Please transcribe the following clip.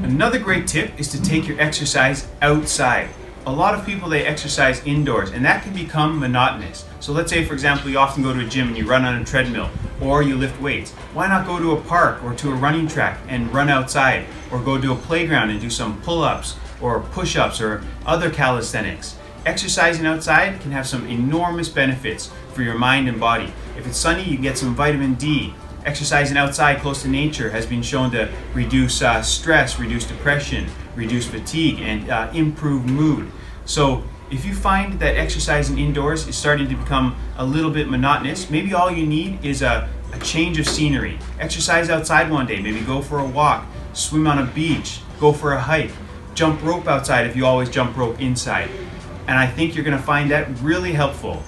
Another great tip is to take your exercise outside. A lot of people, they exercise indoors, and that can become monotonous. So let's say, for example, you often go to a gym and you run on a treadmill, or you lift weights. Why not go to a park or to a running track and run outside, or go to a playground and do some pull-ups or push-ups or other calisthenics? Exercising outside can have some enormous benefits for your mind and body. If it's sunny, you get some vitamin D. Exercising outside close to nature has been shown to reduce stress, reduce depression, reduce fatigue, and improve mood. So if you find that exercising indoors is starting to become a little bit monotonous, maybe all you need is a change of scenery. Exercise outside one day, maybe go for a walk, swim on a beach, go for a hike, jump rope outside if you always jump rope inside. And I think you're going to find that really helpful.